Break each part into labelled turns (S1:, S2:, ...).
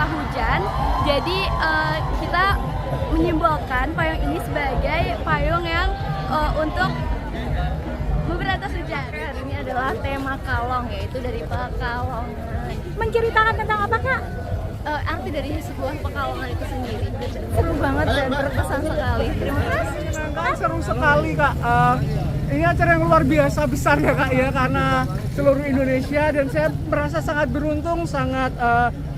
S1: hujan. Jadi kita menyimbolkan payung ini sebagai payung yang untuk memberantas hujan. Hari ini adalah tema Kalong, yaitu dari Pekalongan.
S2: Menceritakan tentang apa, Kak?
S1: Arti dari sebuah Pekalongan itu sendiri. Seru banget dan berkesan sekali. Terima kasih.
S3: Seru sekali, Kak. Ini acara yang luar biasa besar ya, Kak, ya, karena seluruh Indonesia, dan saya merasa sangat beruntung, sangat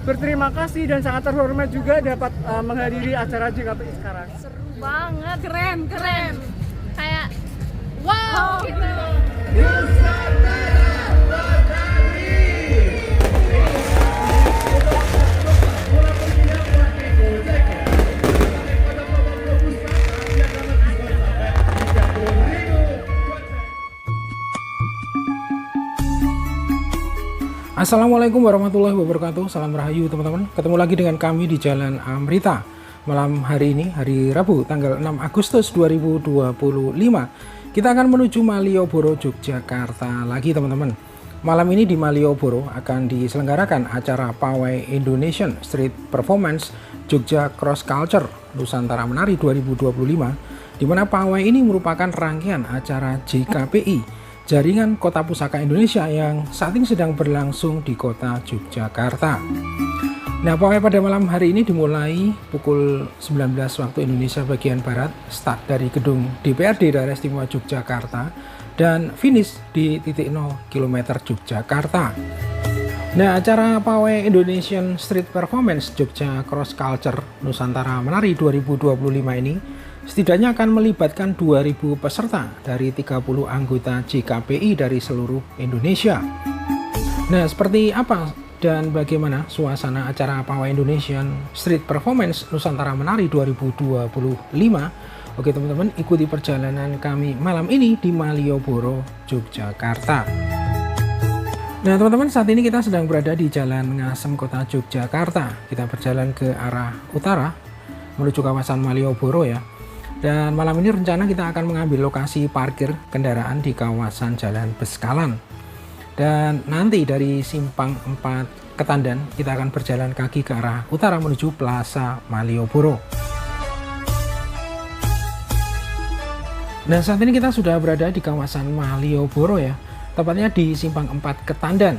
S3: berterima kasih dan sangat terhormat juga dapat menghadiri acara JKPI sekarang.
S1: Seru banget, keren. Kayak wow gitu.
S4: Assalamualaikum warahmatullahi wabarakatuh. Salam rahayu teman-teman. Ketemu lagi dengan kami di Jalan Amrita. Malam hari ini, hari Rabu, tanggal 6 Agustus 2025. Kita akan menuju Malioboro, Yogyakarta lagi teman-teman. Malam ini di Malioboro akan diselenggarakan acara Pawai Indonesian Street Performance Jogja Cross Culture Nusantara Menari 2025, di mana pawai ini merupakan rangkaian acara JKPI, Jaringan Kota Pusaka Indonesia, yang saat ini sedang berlangsung di kota Yogyakarta. Nah, pawai pada malam hari ini dimulai pukul 19 waktu Indonesia bagian Barat, start dari gedung DPRD Daerah Istimewa Yogyakarta, dan finish di titik 0 km Yogyakarta. Nah, acara Pawai Indonesian Street Performance Jogja Cross Culture Nusantara Menari 2025 ini setidaknya akan melibatkan 2.000 peserta dari 30 anggota JKPI dari seluruh Indonesia. Nah, seperti apa dan bagaimana suasana acara Pawai Indonesian Street Performance Nusantara Menari 2025? Oke teman-teman, ikuti perjalanan kami malam ini di Malioboro, Yogyakarta. Nah teman-teman, saat ini kita sedang berada di Jalan Ngasem, Kota Yogyakarta. Kita berjalan ke arah utara menuju kawasan Malioboro ya. Dan malam ini rencana kita akan mengambil lokasi parkir kendaraan di kawasan Jalan Beskalan. Dan nanti dari Simpang 4 Ketandan kita akan berjalan kaki ke arah utara menuju Plaza Malioboro. Nah, saat ini kita sudah berada di kawasan Malioboro ya, tepatnya di Simpang 4 Ketandan.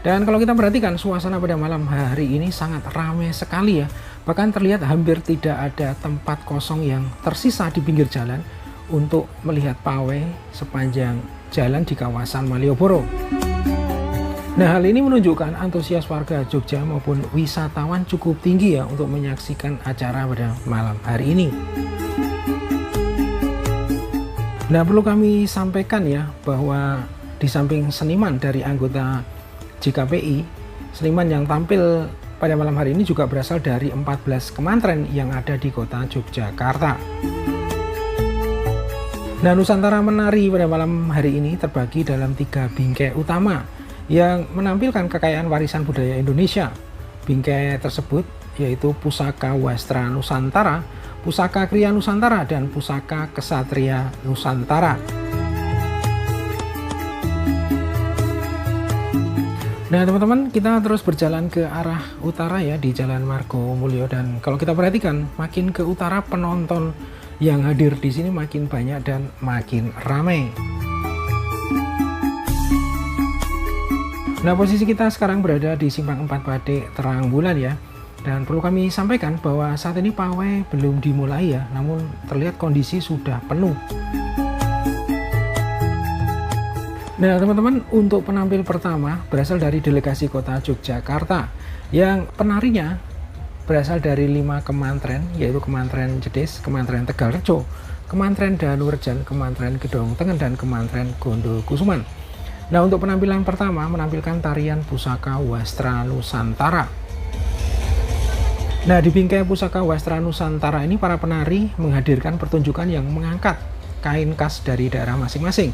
S4: Dan kalau kita perhatikan, suasana pada malam hari ini sangat ramai sekali ya. Bahkan terlihat hampir tidak ada tempat kosong yang tersisa di pinggir jalan untuk melihat pawai sepanjang jalan di kawasan Malioboro. Nah, hal ini menunjukkan antusias warga Jogja maupun wisatawan cukup tinggi ya untuk menyaksikan acara pada malam hari ini. Nah, perlu kami sampaikan ya bahwa di samping seniman dari anggota JKPI, seniman yang tampil pada malam hari ini juga berasal dari 14 kemantren yang ada di kota Yogyakarta. Nah, Nusantara Menari pada malam hari ini terbagi dalam 3 bingkai utama yang menampilkan kekayaan warisan budaya Indonesia. Bingkai tersebut yaitu Pusaka Wastra Nusantara, Pusaka Kriya Nusantara, dan Pusaka Kesatria Nusantara. Nah teman-teman, kita terus berjalan ke arah utara ya di Jalan Margo Mulyo, dan kalau kita perhatikan makin ke utara penonton yang hadir di sini makin banyak dan makin ramai. Nah, posisi kita sekarang berada di Simpang 4 Badik Terang Bulan ya. Dan perlu kami sampaikan bahwa saat ini pawai belum dimulai ya, namun terlihat kondisi sudah penuh. Nah teman-teman, untuk penampil pertama berasal dari delegasi kota Yogyakarta yang penarinya berasal dari 5 kemantren, yaitu Kemantren Jedes, Kemantren Tegalrejo, Kemantren Danurejan, Kemantren Gedong Tengen, dan Kemantren Gondokusuman. Nah, untuk penampilan pertama menampilkan tarian Pusaka Wastra Nusantara. Nah, di bingkai Pusaka Wastra Nusantara ini para penari menghadirkan pertunjukan yang mengangkat kain khas dari daerah masing-masing.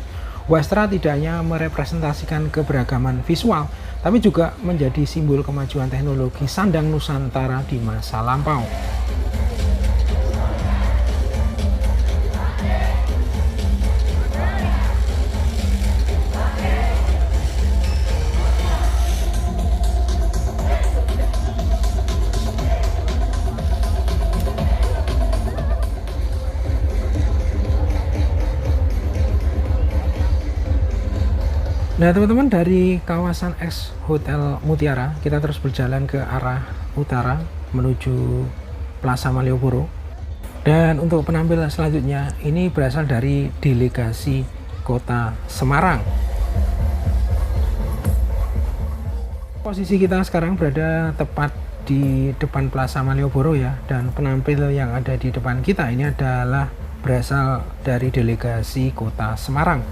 S4: Wastra tidak hanya merepresentasikan keberagaman visual, tapi juga menjadi simbol kemajuan teknologi sandang Nusantara di masa lampau. Nah teman-teman, dari kawasan X Hotel Mutiara kita terus berjalan ke arah utara menuju Plaza Malioboro. Dan untuk penampilan selanjutnya ini berasal dari delegasi Kota Semarang. Posisi kita sekarang berada tepat di depan Plaza Malioboro ya, dan penampil yang ada di depan kita ini adalah berasal dari delegasi Kota Semarang.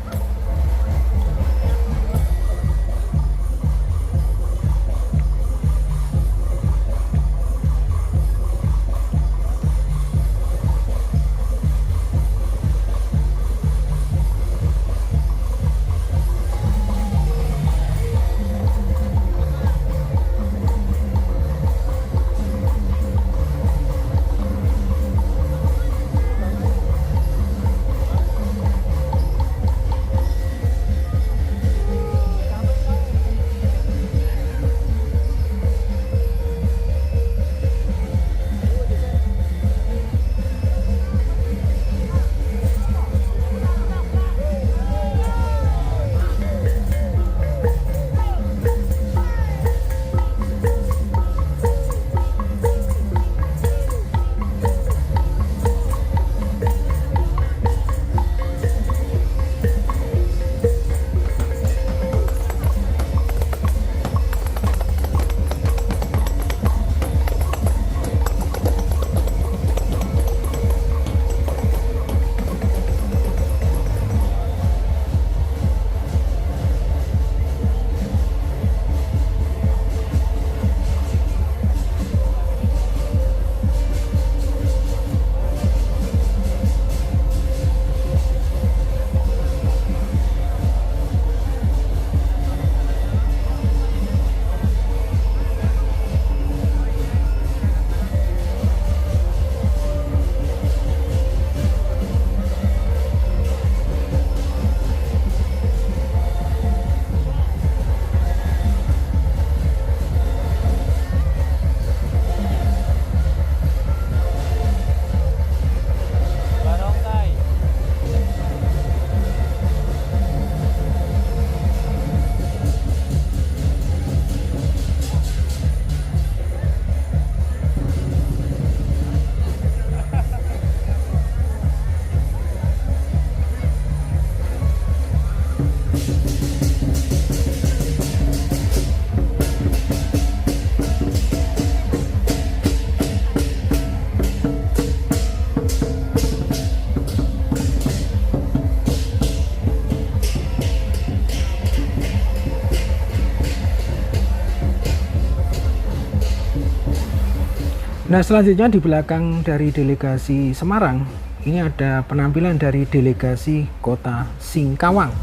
S4: Nah selanjutnya di belakang dari delegasi Semarang ini ada penampilan dari delegasi Kota Singkawang.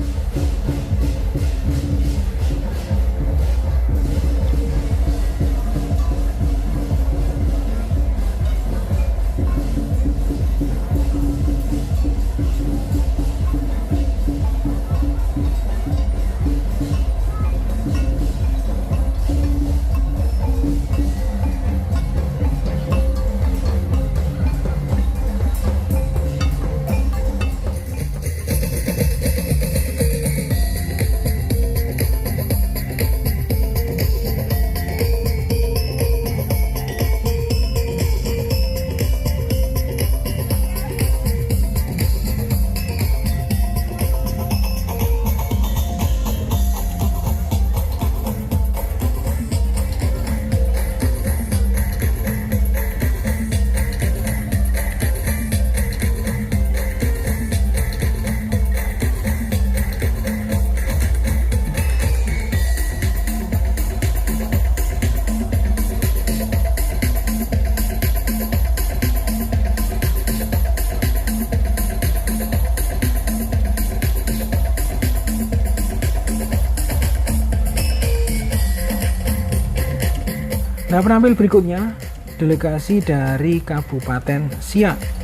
S4: Nah penampil berikutnya delegasi dari Kabupaten Siak.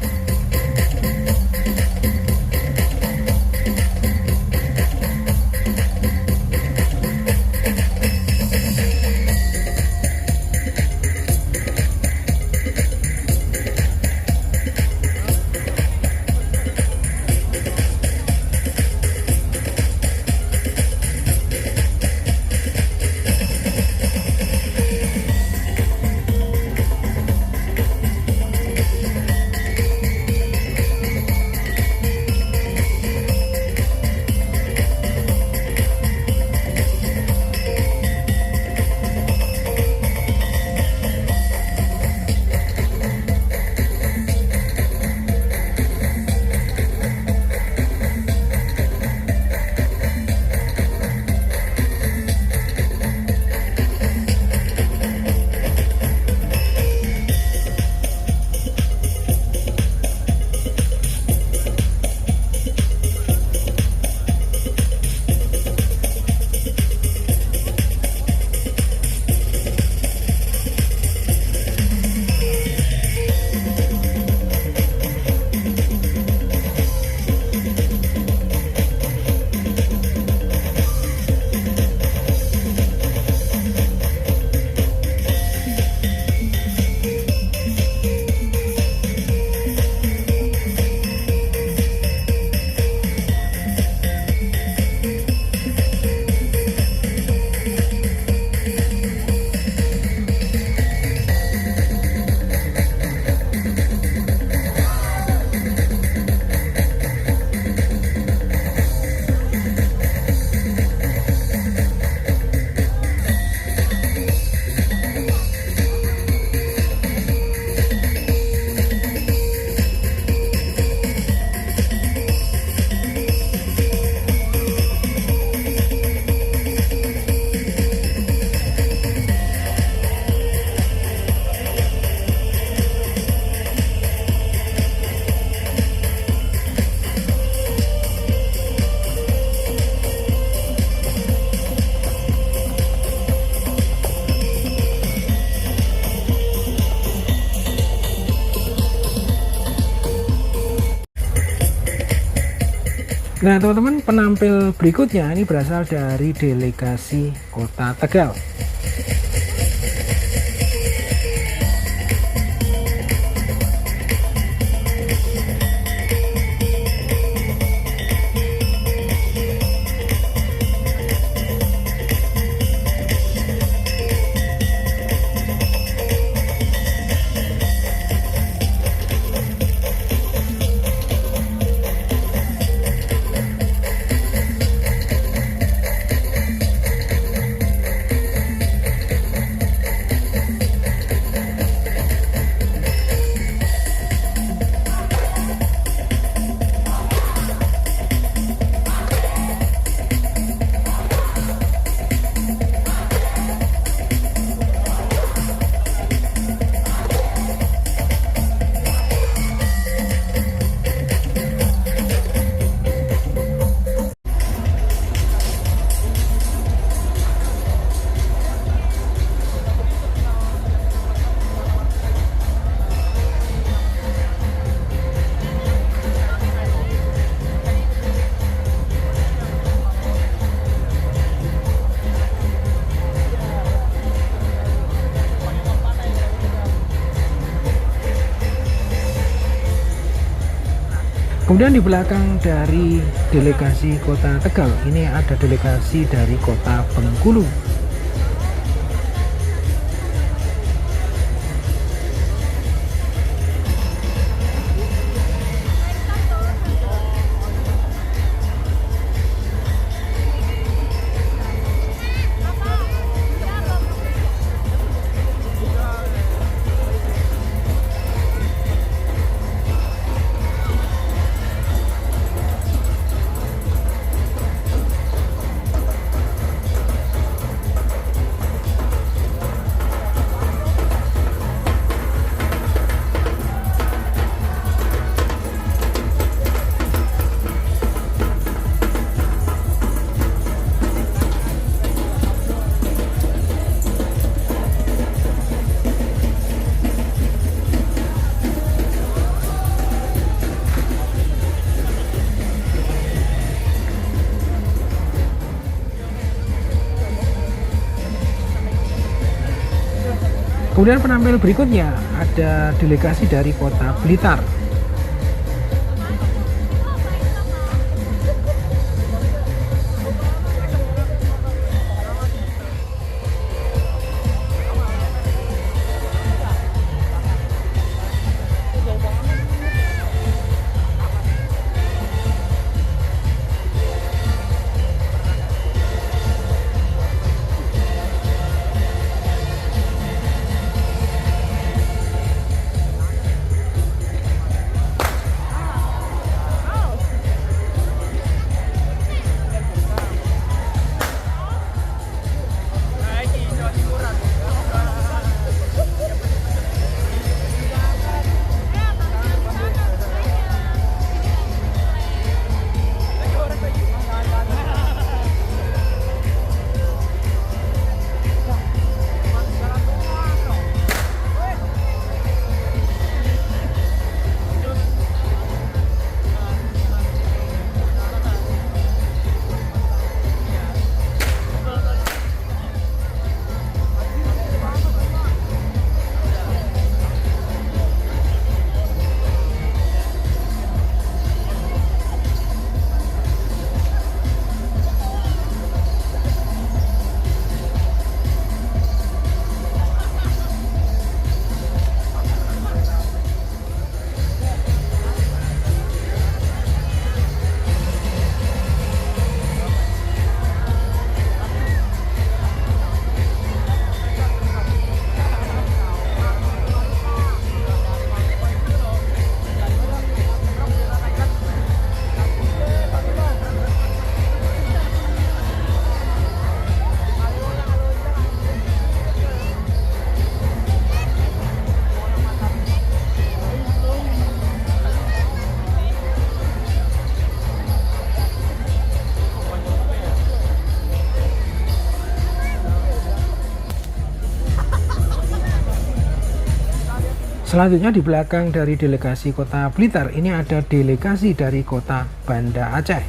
S4: Nah teman-teman, penampil berikutnya ini berasal dari delegasi Kota Tegal. Kemudian di belakang dari delegasi Kota Tegal ini ada delegasi dari Kota Bengkulu. Kemudian penampil berikutnya ada delegasi dari Kota Blitar. Selanjutnya di belakang dari delegasi Kota Blitar ini ada delegasi dari Kota Banda Aceh.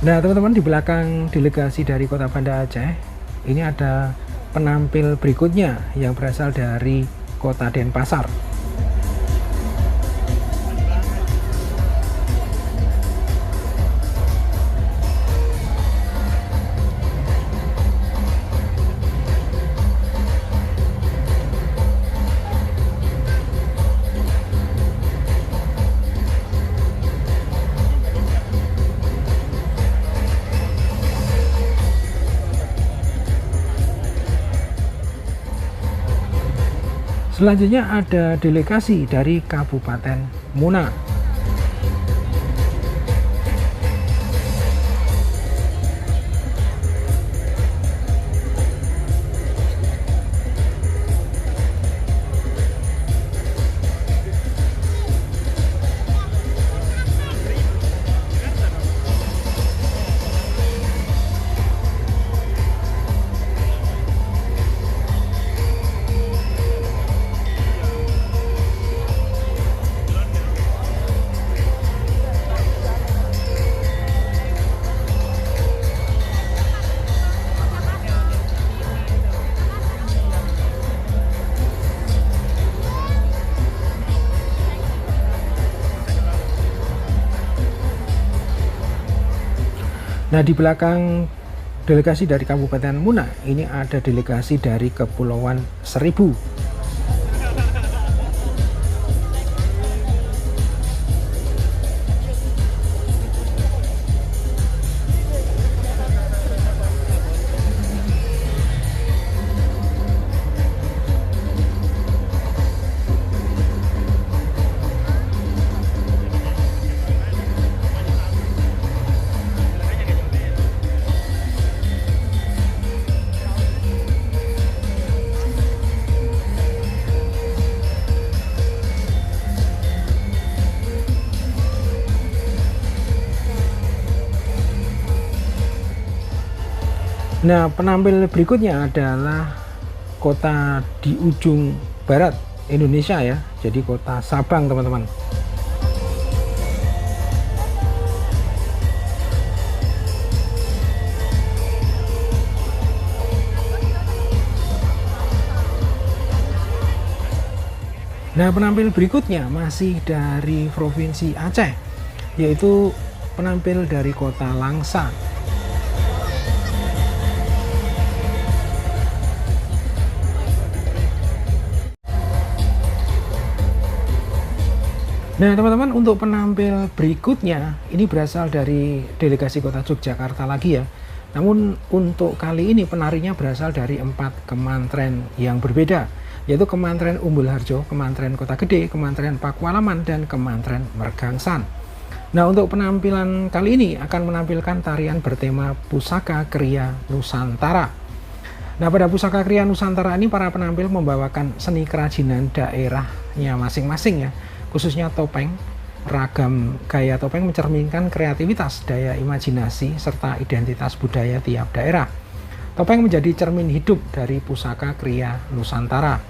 S4: Nah teman-teman, di belakang delegasi dari Kota Banda Aceh ini ada penampil berikutnya yang berasal dari Kota Denpasar. Selanjutnya ada delegasi dari Kabupaten Muna. Nah, di belakang delegasi dari Kabupaten Muna ini ada delegasi dari Kepulauan Seribu. Nah, penampil berikutnya adalah kota di ujung barat Indonesia ya, jadi kota Sabang teman-teman. Nah, penampil berikutnya masih dari Provinsi Aceh, yaitu penampil dari kota Langsa. Nah teman-teman, untuk penampil berikutnya ini berasal dari delegasi kota Yogyakarta lagi ya. Namun untuk kali ini penarinya berasal dari 4 kemantren yang berbeda, yaitu Kemantren Umbul Harjo, Kemantren Kota Gede, Kemantren Pakualaman, dan Kemantren Mergangsan. Nah untuk penampilan kali ini akan menampilkan tarian bertema Pusaka Kriya Nusantara. Nah pada Pusaka Kriya Nusantara ini para penampil membawakan seni kerajinan daerahnya masing-masing ya. Khususnya topeng, ragam gaya topeng mencerminkan kreativitas, daya imajinasi, serta identitas budaya tiap daerah. Topeng menjadi cermin hidup dari Pusaka Kriya Nusantara.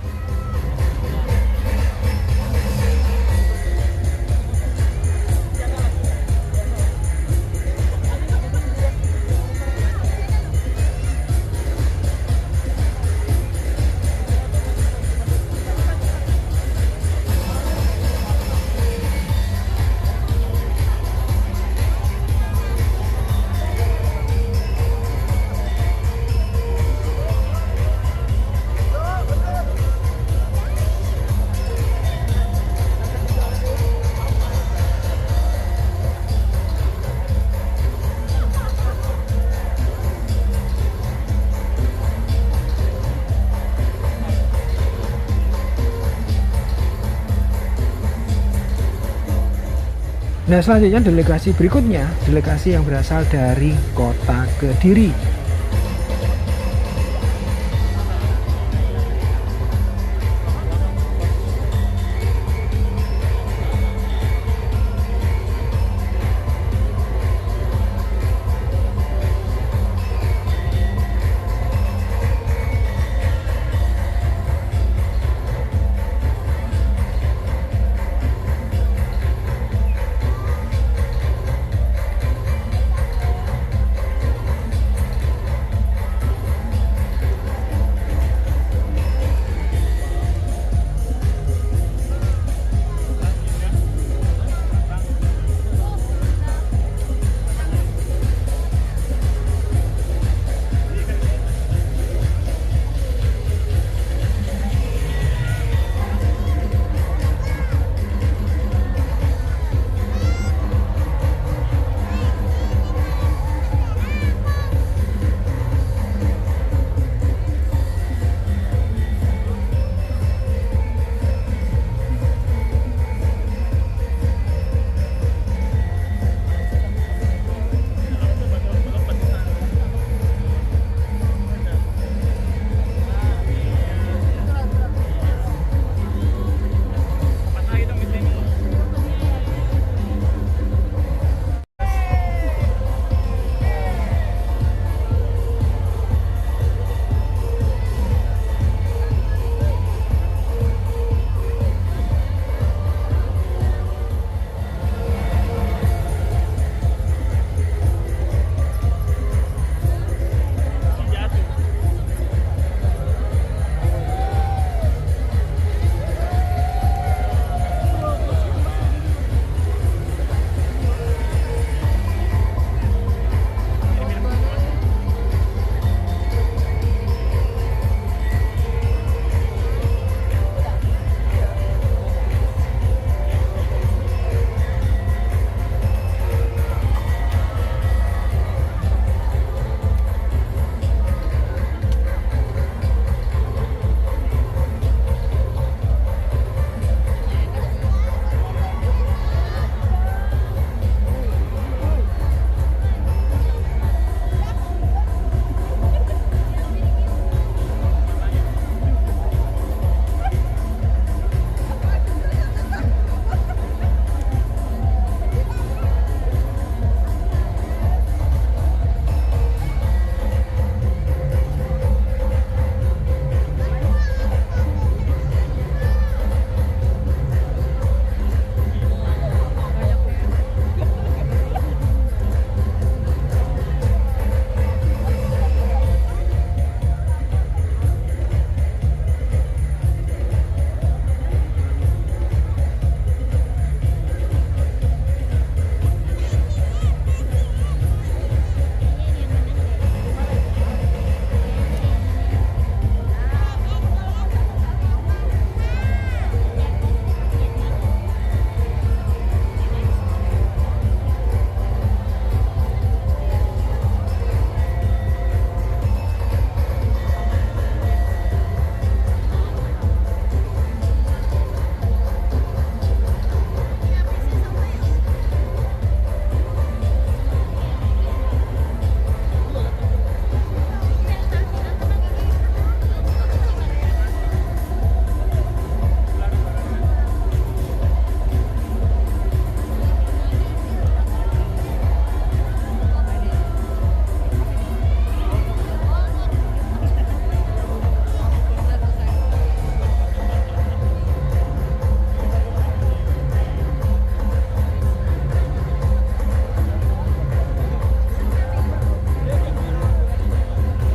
S4: Nah selanjutnya delegasi berikutnya, delegasi yang berasal dari Kota Kediri.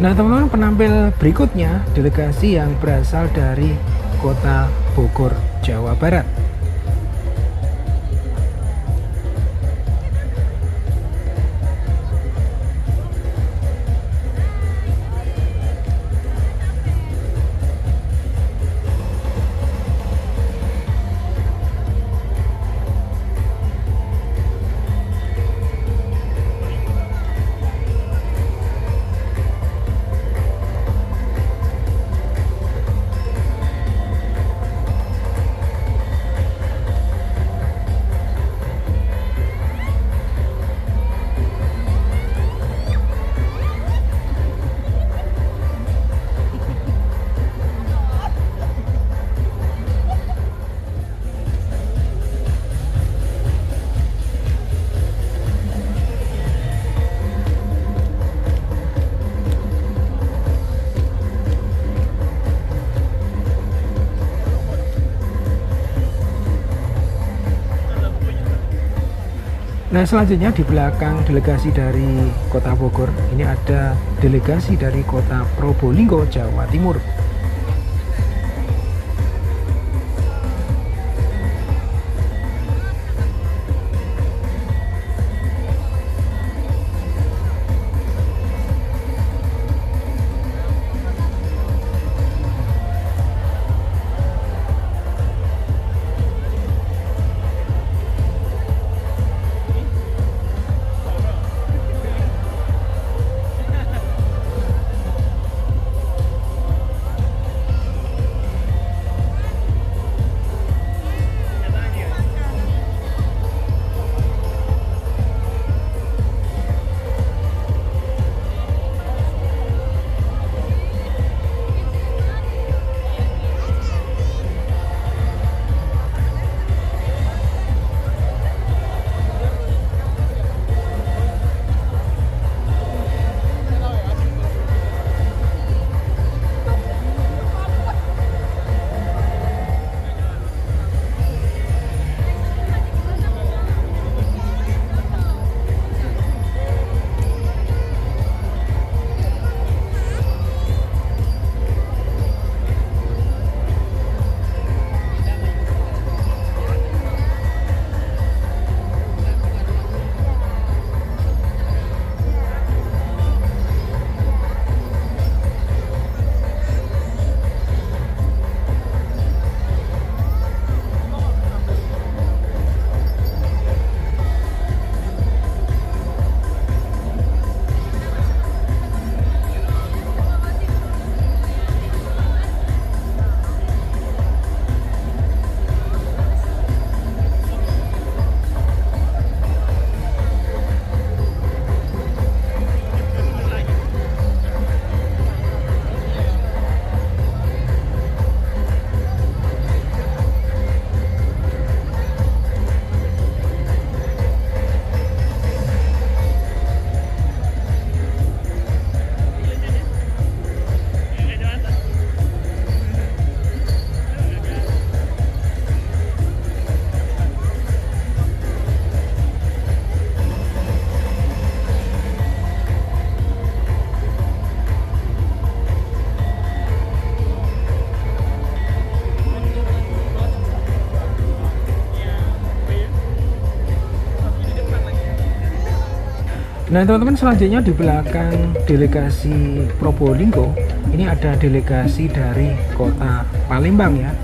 S4: Nah teman-teman, penampil berikutnya delegasi yang berasal dari Kota Bogor, Jawa Barat. Nah selanjutnya di belakang delegasi dari Kota Bogor ini ada delegasi dari Kota Probolinggo, Jawa Timur. Nah teman-teman, selanjutnya di belakang delegasi Probolinggo ini ada delegasi dari Kota Palembang ya.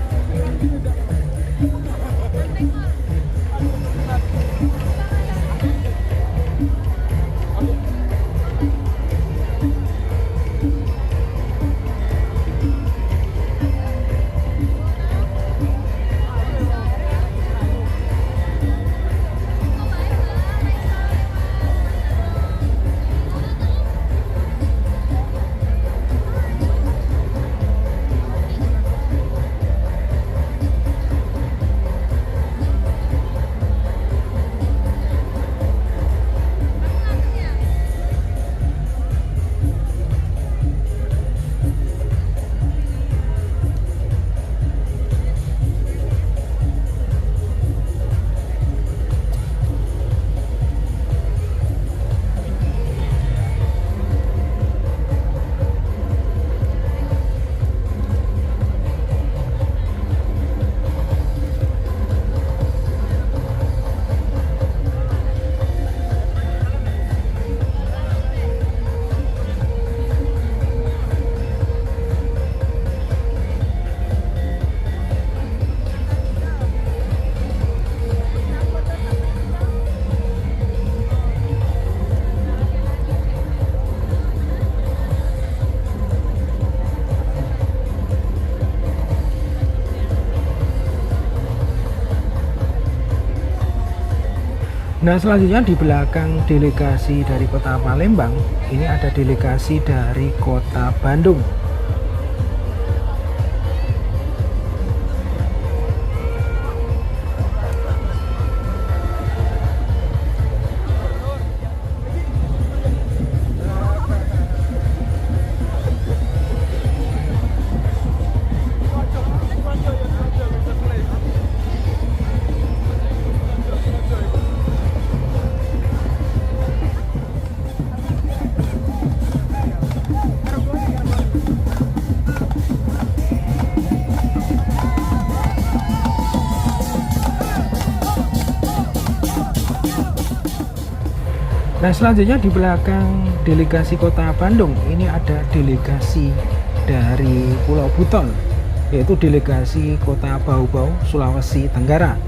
S4: Nah, selanjutnya di belakang delegasi dari kota Palembang, ini ada delegasi dari kota Bandung. Nah, selanjutnya di belakang delegasi kota Bandung ini ada delegasi dari Pulau Buton, yaitu delegasi kota Bau-Bau, Sulawesi Tenggara.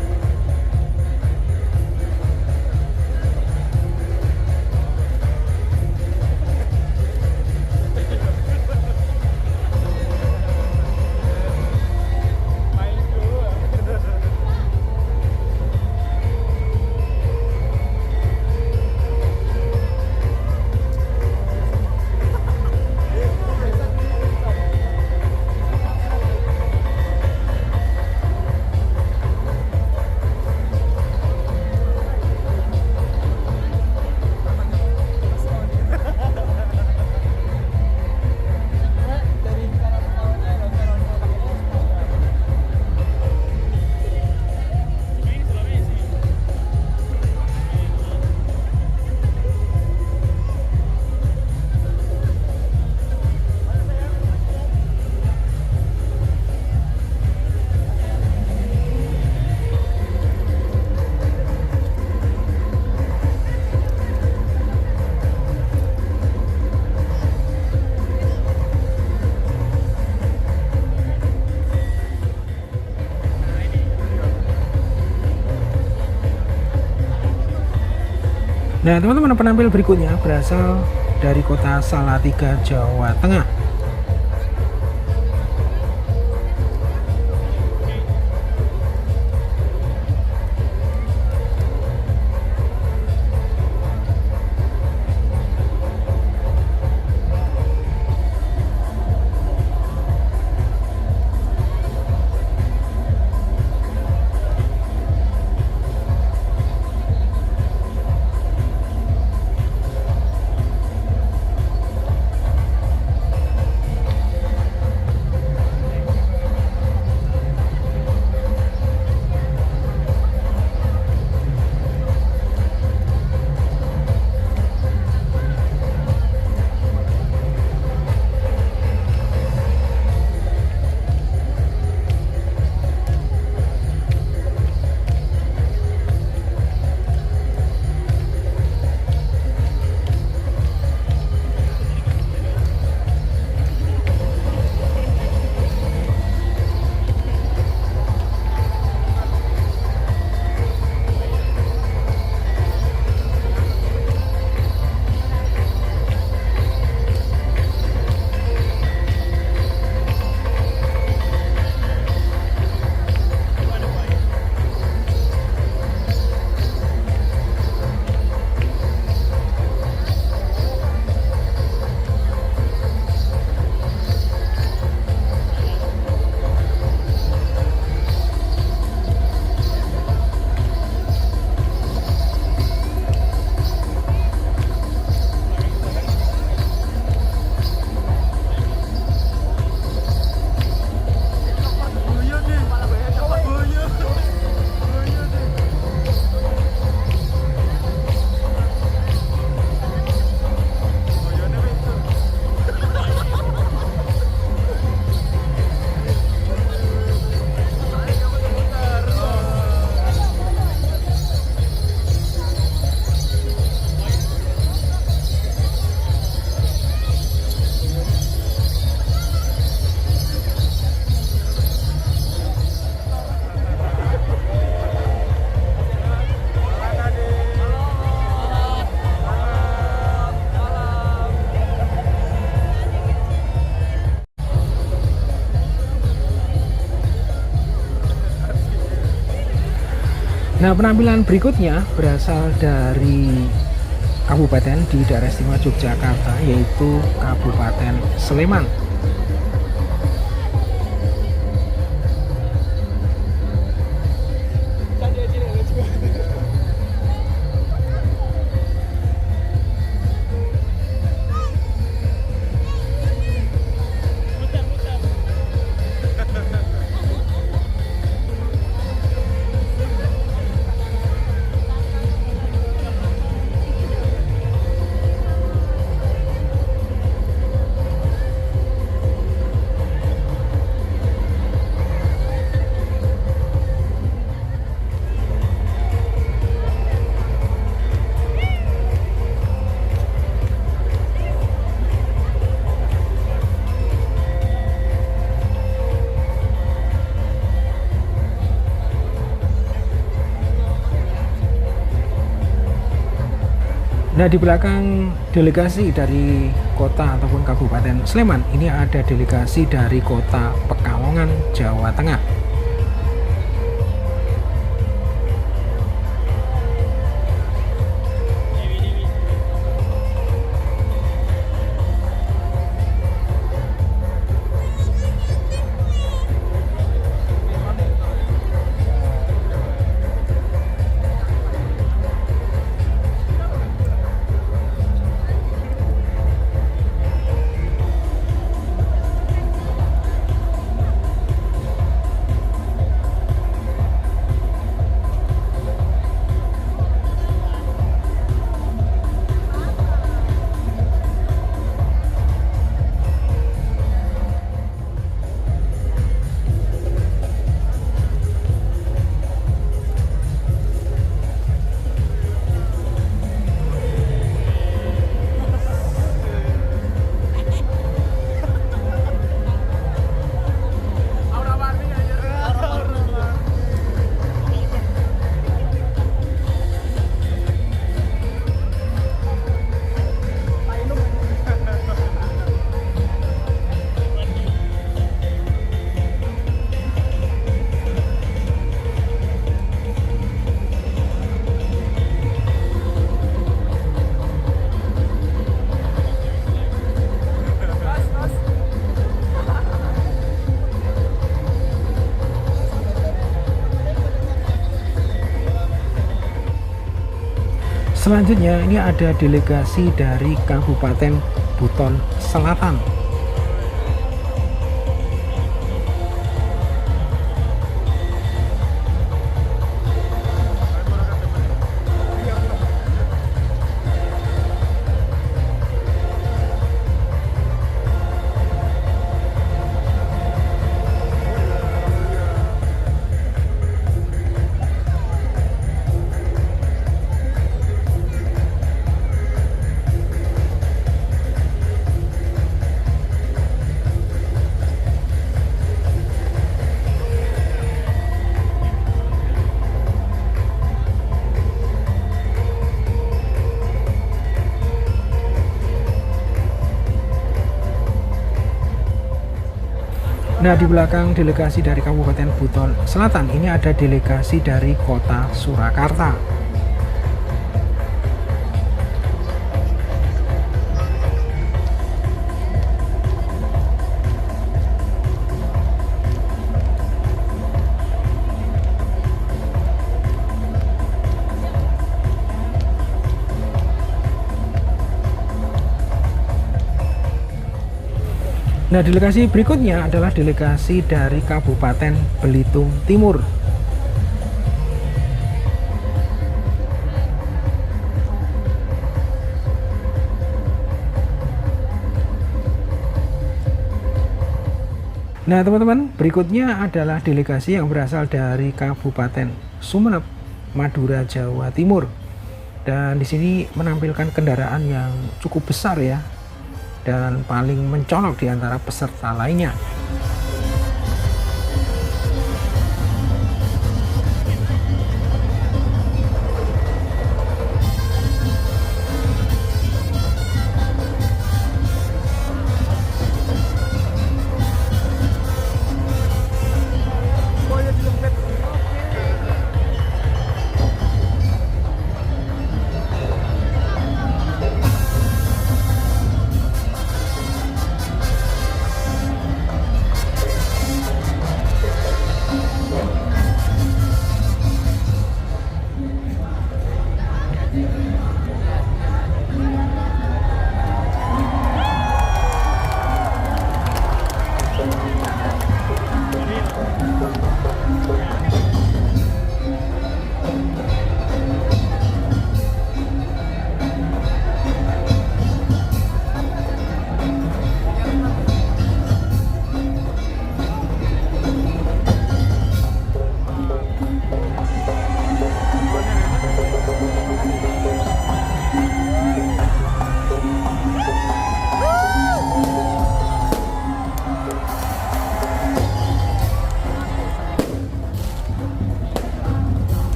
S4: Nah, teman-teman, penampil berikutnya berasal dari kota Salatiga, Jawa Tengah. Nah, penampilan berikutnya berasal dari kabupaten di daerah istimewa Yogyakarta, yaitu Kabupaten Sleman. Nah, di belakang delegasi dari kota ataupun Kabupaten Sleman, ini ada delegasi dari kota Pekalongan, Jawa Tengah. Selanjutnya ini ada delegasi dari Kabupaten Buton Selatan. Nah, di belakang delegasi dari Kabupaten Buton Selatan ini ada delegasi dari Kota Surakarta. Nah, delegasi berikutnya adalah delegasi dari Kabupaten Belitung Timur. Nah, teman-teman, berikutnya adalah delegasi yang berasal dari Kabupaten Sumeneb, Madura, Jawa Timur. Dan di sini menampilkan kendaraan yang cukup besar ya, dan paling mencolok di antara peserta lainnya.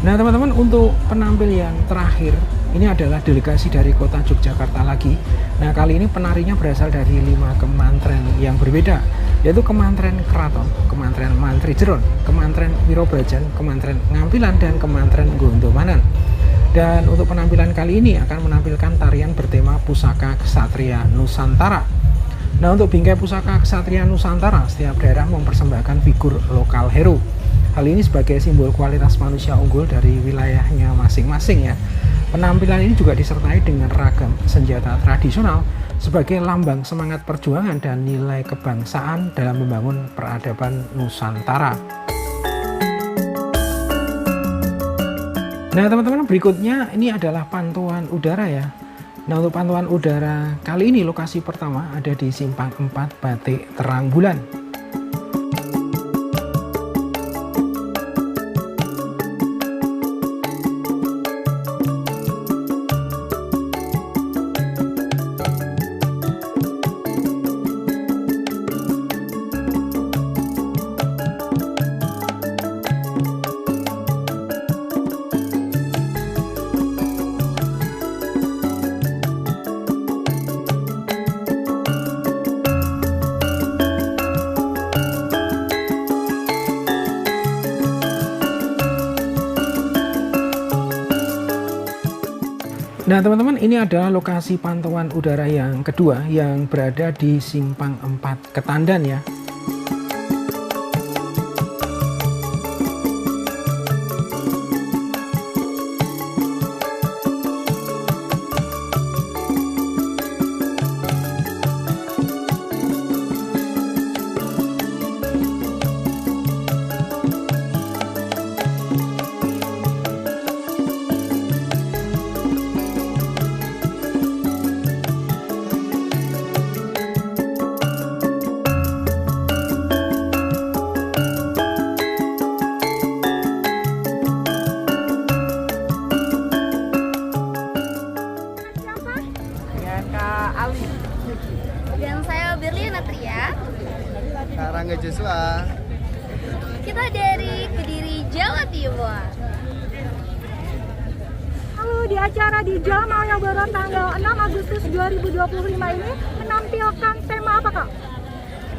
S4: Nah teman-teman, untuk penampil yang terakhir ini adalah delegasi dari kota Yogyakarta lagi. Nah kali ini penarinya berasal dari 5 kemantren yang berbeda, yaitu Kemantren Keraton, Kemantren Mantri Jeron, Kemantren Wirobrajan, Kemantren Ngampilan, dan Kemantren Gondomanan. Dan untuk penampilan kali ini akan menampilkan tarian bertema Pusaka Ksatria Nusantara. Nah untuk bingkai Pusaka Ksatria Nusantara, setiap daerah mempersembahkan figur lokal hero. Hal ini sebagai simbol kualitas manusia unggul dari wilayahnya masing-masing ya. Penampilan ini juga disertai dengan ragam senjata tradisional sebagai lambang semangat perjuangan dan nilai kebangsaan dalam membangun peradaban Nusantara. Nah teman-teman, berikutnya ini adalah pantauan udara ya. Nah untuk pantauan udara kali ini lokasi pertama ada di Simpang 4 Batik Terang Bulan. Nah teman-teman, ini adalah lokasi pantauan udara yang kedua yang berada di Simpang 4 Ketandan ya.
S1: Dan saya Berlian Natria.
S5: Karangga Joshua.
S1: Kita dari Kediri, Jawa Timur.
S2: Halo, di acara di Jalan Malioboro tanggal 6 Agustus 2025 ini menampilkan tema apa Kak?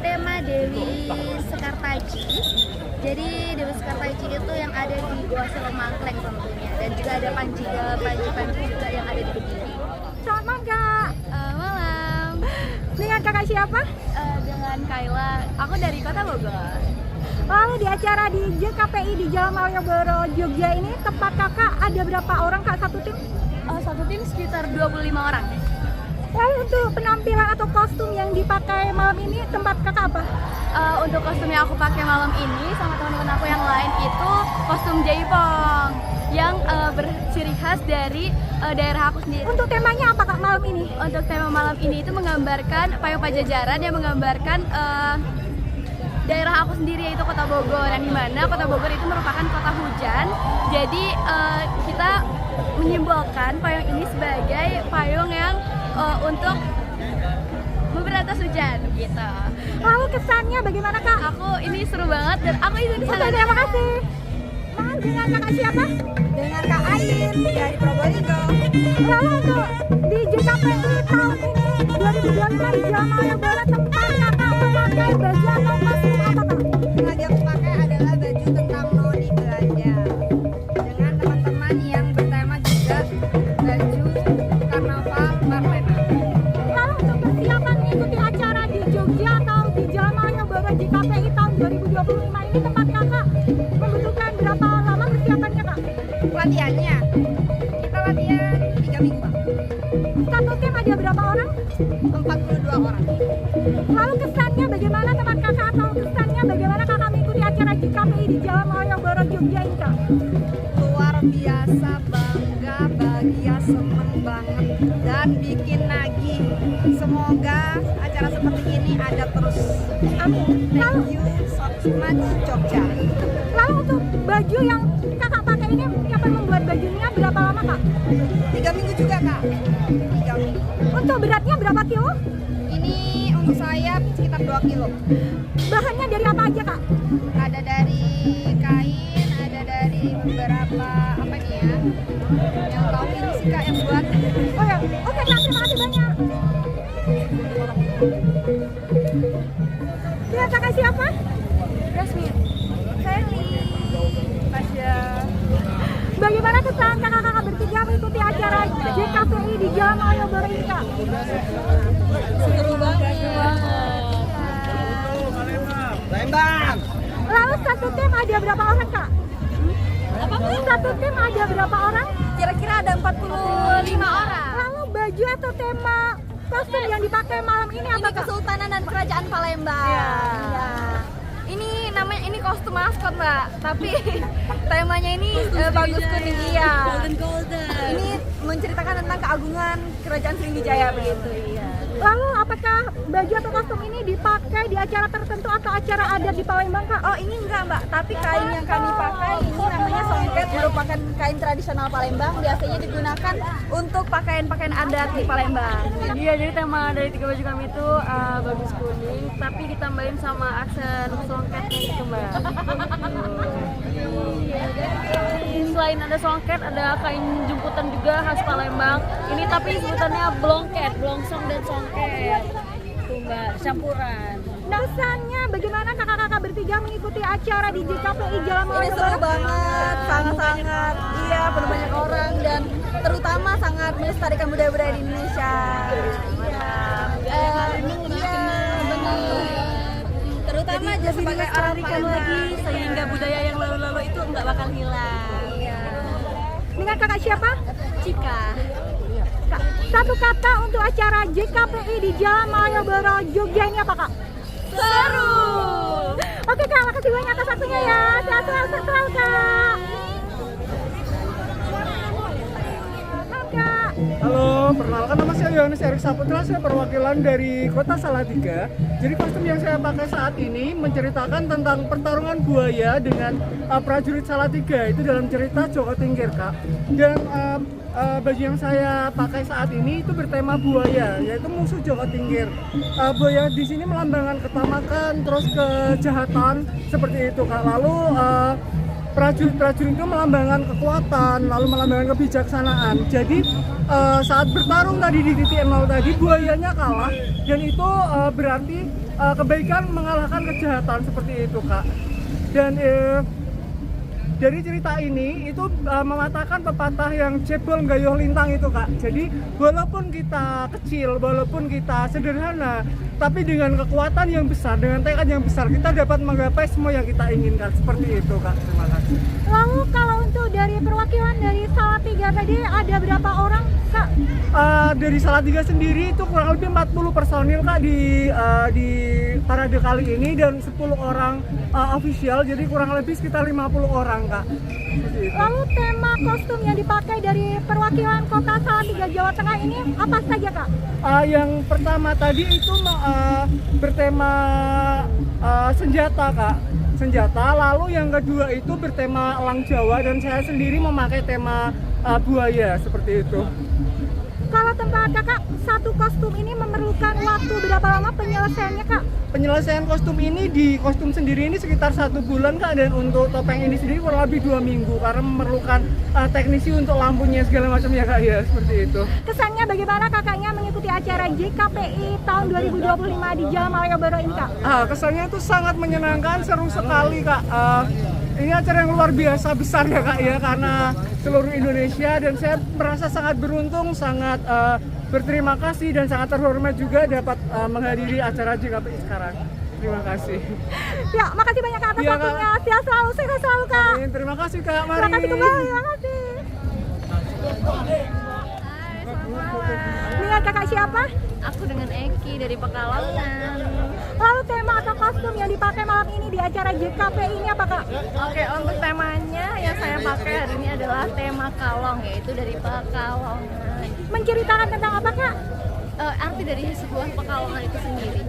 S1: Tema Dewi Sekartaji. Jadi Dewi Sekartaji itu yang ada di Goa Selomangkleng tentunya, dan juga ada panji juga yang ada di Kediri.
S2: Selamat malam Kak.
S1: Malam.
S2: Dengan kakak siapa?
S1: Dengan Kayla. Aku dari Kota Bogor.
S2: Lalu di acara di JKPI di Jalan Malioboro Jogja ini tempat kakak ada berapa orang Kak satu tim?
S1: Satu tim sekitar 25 orang.
S2: Lalu untuk penampilan atau kostum yang dipakai malam ini tempat kakak apa?
S1: Untuk kostum yang aku pakai malam ini sama teman-teman aku yang lain itu kostum jaipong yang berciri khas dari daerah aku sendiri.
S2: Untuk temanya apa Kak malam ini?
S1: Untuk tema malam ini itu menggambarkan payung pajajaran yang menggambarkan daerah aku sendiri, yaitu Kota Bogor, yang dimana Kota Bogor itu merupakan kota hujan. Jadi kita menyimbolkan payung ini sebagai payung yang untuk memberantas hujan gitu.
S2: Lalu kesannya bagaimana Kak?
S1: Aku ini seru banget dan aku itu di sana.
S2: Terima kasih. Nah, dengan kakak siapa?
S6: Dengan Kak Ain dari Probolinggo.
S2: Lalu untuk di JKPI tahun ini 2025 di Jalan Malioboro tempat kakak memakai baju atau kostum apa Kak?
S6: Sengaja aku pakai adalah baju tentang Noni Belanda. Dengan teman-teman yang bertema juga baju karnaval Barlena.
S2: Lalu untuk persiapan mengikuti acara di Jogja atau di Jalan Malioboro JKPI tahun 2025 ini tempat kakak membutuhkan berapa lama persiapannya Kak?
S6: Latihannya kita latihan 3 minggu Pak.
S2: Satu tim ada berapa orang?
S6: 42 orang.
S2: Lalu kesannya bagaimana teman kakak atau kesannya bagaimana kakak mengikuti acara JKPI di Jalan Malioboro Jogja ini Kak?
S6: Luar biasa, bangga, bahagia, seneng banget dan bikin nagih. Semoga acara seperti ini ada terus.
S2: Amin. Lalu,
S6: Thank you so much Jogja.
S2: lalu untuk baju yang kakak pakai ini kapan membuat bajunya berapa lama Kak?
S6: 3 minggu juga Kak. 3 minggu.
S2: Untuk beratnya berapa kilo?
S6: Ini untuk saya sekitar 2 kilo.
S2: Bahannya dari apa aja Kak?
S6: Ada dari kain, ada dari beberapa Yang tahu ini sih Kak yang buat.
S2: Oh ya, oke Kak, terima kasih banyak. Ya, kakak siapa?
S1: Resmi. Sally. Tasya.
S2: Bagaimana kesan kakak-kakak bertiga mengikuti acara JKPI di Jalan Malioboro ini Kak?
S6: Seru banget.
S5: Lembang.
S2: Lalu satu tim ada berapa orang Kak? Satu tim ada berapa orang?
S1: Kira-kira ada 45 orang.
S2: Lalu baju atau tema kostum yang dipakai malam ini apa
S1: Ini
S2: Kak?
S1: Kesultanan dan Kerajaan Palembang.
S2: Ya.
S1: Ini namanya ini kostum maskot Mbak, tapi temanya ini bagus kuning iya. Ini menceritakan tentang keagungan Kerajaan Sriwijaya begitu iya.
S2: Lalu apakah baju atau kostum ini dipakai di acara tertentu atau acara adat di Palembang Kak?
S6: Oh ini enggak Mbak, tapi kain yang kami pakai ini namanya songket, merupakan kain tradisional Palembang. Biasanya digunakan untuk pakaian-pakaian adat di Palembang.
S1: Iya, jadi tema dari 3 baju kami itu bagus kuning, tapi ditambahin sama aksen songketnya gitu Mbak. Selain ada songket, ada kain jemputan juga khas Palembang. Ini tapi sebutannya blongket, blongsong dan songket. Tuh Mbak, campuran.
S2: Kesannya bagaimana kakak-kakak bertiga mengikuti acara di JKPI Jalan
S6: Ini seru
S2: Malioboro?
S6: banget, sangat-sangat. Iya, penuh banyak orang dan terutama sangat melestarikan budaya-budaya di Indonesia. Iya, benar. Terutama jadi sebagai orang Palembang.
S1: Sehingga budaya yang lalu-lalu itu nggak bakal hilang.
S2: Dengan kakak siapa?
S1: Cika.
S2: Kak, satu kata untuk acara JKPI di Jalan Malioboro Jogja ini apa Kak?
S1: Seru.
S2: Oke Kak, makasih banyak atas waktunya ya. Sehat selalu Kak. Maaf Kak.
S3: Halo, perkenalkan nama saya Yohanes Erik Saputra, saya perwakilan dari Kota Salatiga. Jadi kostum yang saya pakai saat ini menceritakan tentang pertarungan buaya dengan prajurit Salatiga, itu dalam cerita Joko Tingkir Kak. Dan baju yang saya pakai saat ini itu bertema buaya, yaitu musuh Joko Tingkir. Buaya di sini melambangkan ketamakan, terus kejahatan seperti itu Kak. Lalu prajurit-prajurit itu melambangkan kekuatan, lalu melambangkan kebijaksanaan. Jadi saat bertarung tadi di titik 0 tadi, buayanya kalah, dan itu berarti kebaikan mengalahkan kejahatan seperti itu Kak. Dan dari cerita ini itu mematahkan pepatah yang cebol gayuh lintang itu Kak. Jadi walaupun kita kecil, walaupun kita sederhana, tapi dengan kekuatan yang besar, dengan tekad yang besar, kita dapat menggapai semua yang kita inginkan. Seperti itu Kak. Terima kasih.
S2: Lalu kalau untuk dari perwakilan dari Salatiga tadi ada berapa orang Kak?
S3: Dari Salatiga sendiri itu kurang lebih 40 personil Kak di parade kali ini, dan 10 orang official, jadi kurang lebih sekitar 50 orang Kak. Seperti itu.
S2: Lalu tema kostum yang dipakai dari perwakilan Kota Salatiga Jawa Tengah ini apa saja Kak?
S3: Yang pertama tadi itu bertema senjata Kak, senjata. Lalu yang kedua itu bertema elang Jawa, dan saya sendiri memakai tema buaya seperti itu.
S2: Kalau tempat kakak, satu kostum ini memerlukan waktu berapa lama penyelesaiannya Kak?
S3: Penyelesaian kostum ini di kostum sendiri ini sekitar 1 bulan Kak, dan untuk topeng ini sendiri kurang lebih 2 minggu karena memerlukan teknisi untuk lampunya segala macam ya Kak ya, seperti itu.
S2: Kesannya bagaimana kakaknya mengikuti acara JKPI tahun 2025 di Jalan Malioboro ini Kak?
S3: Kesannya itu sangat menyenangkan, seru sekali Kak. Ini acara yang luar biasa besar ya Kak ya, karena seluruh Indonesia, dan saya merasa sangat beruntung, sangat berterima kasih dan sangat terhormat juga dapat menghadiri acara JKPI sekarang. Terima kasih.
S2: Ya, makasih banyak Kak atas
S3: Iya, Kak.
S2: waktunya. Sehat selalu, sehat selalu Kak.
S3: Terima kasih Kak, mari.
S2: Terima kasih kembali, terima kasih. Dengan kakak siapa?
S1: Aku dengan Eki dari Pekalongan.
S2: Lalu tema atau kostum yang dipakai malam ini di acara JKPI ini apa Kak?
S1: Oke, untuk temanya yang saya pakai hari ini adalah tema kalong, yaitu dari Pekalongan.
S2: Menceritakan tentang apa Kak?
S1: Arti dari sebuah Pekalongan itu sendiri.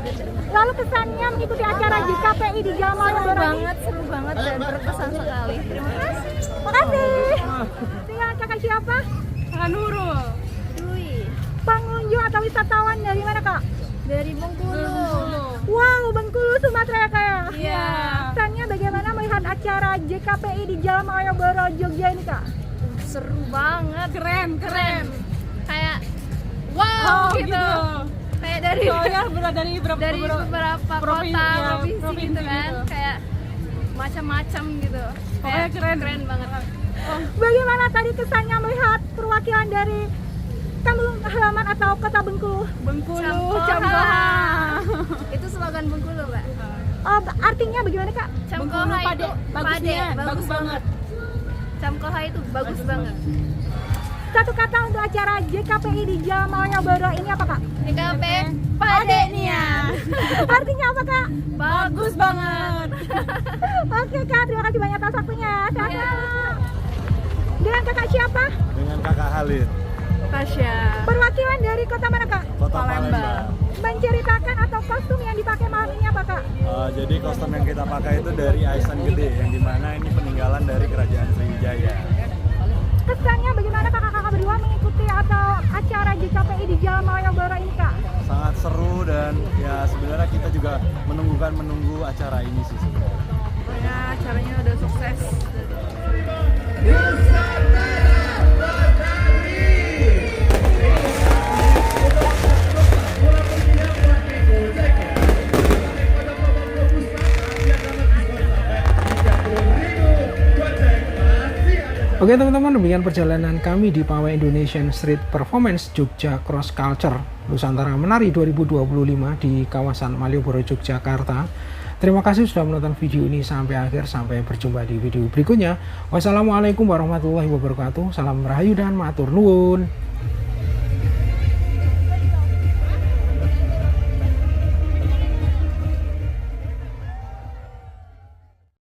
S2: Lalu kesannya mengikuti acara JKPI di Jalan Malioboro ini?
S1: Seru banget dan berkesan sekali. Terima kasih.
S2: Makasih. Dengan kakak siapa?
S1: Kakak Nurul. Dwi.
S2: Pengunjung atau wisatawan dari mana Kak?
S1: Dari Bengkulu.
S2: Wow, Bengkulu, Sumatera ya Kak ya?
S1: Iya.
S2: Kesannya bagaimana melihat acara JKPI di Jalan Malioboro Jogja ini Kak?
S1: seru banget,
S2: Keren.
S1: kayak wow
S2: Oh,
S1: gitu. Kayak dari
S2: Soalnya dari
S1: beberapa
S2: provinsi,
S1: kota,
S2: ya,
S1: provinsi
S2: provinsi
S1: gitu kan,
S2: gitu.
S1: kayak macam-macam gitu.
S2: Pokoknya
S1: Kayak
S2: keren.
S1: banget.
S2: Bagaimana tadi kesannya melihat perwakilan dari kampung halaman atau kota Bengkulu? Camkoha.
S1: Itu slogan Bengkulu, Mbak.
S2: Oh, artinya bagaimana Kak?
S1: Camkoha itu pade, bagus
S2: banget.
S1: Camkoha itu bagus banget.
S2: Satu kata untuk acara JKPI di Jalan Malioboro ini apa Kak?
S1: DKP pade nih ya.
S2: Artinya apa Kak?
S1: Bagus banget.
S2: Oke Kak, terima kasih banyak atas waktunya. Sehat-sehat. Dengan Kakak siapa?
S5: Dengan kakak Halid,
S1: Tasya.
S2: Perwakilan dari kota mana Kak?
S5: Kota Palembang.
S2: Menceritakan atau kostum yang dipakai malam ini apa Kak?
S5: Jadi kostum yang kita pakai itu dari Aisan Gede, yang dimana ini peninggalan dari Kerajaan Sriwijaya.
S2: Kesannya bagaimana kakak-kakak berdua mengikuti atau acara JKPI di Jalan Malioboro ini Kak?
S5: Sangat seru dan ya sebenarnya kita juga menunggu acara ini sih sebenarnya.
S1: Pokoknya acaranya udah sukses.
S4: Oke teman-teman, demikian perjalanan kami di Pawai Indonesian Street Performance Jogja Cross Culture Nusantara Menari 2025 di kawasan Malioboro, Yogyakarta. Terima kasih sudah menonton video ini sampai akhir. Sampai berjumpa di video berikutnya. Wassalamualaikum warahmatullahi wabarakatuh. Salam rahayu dan matur nuwun.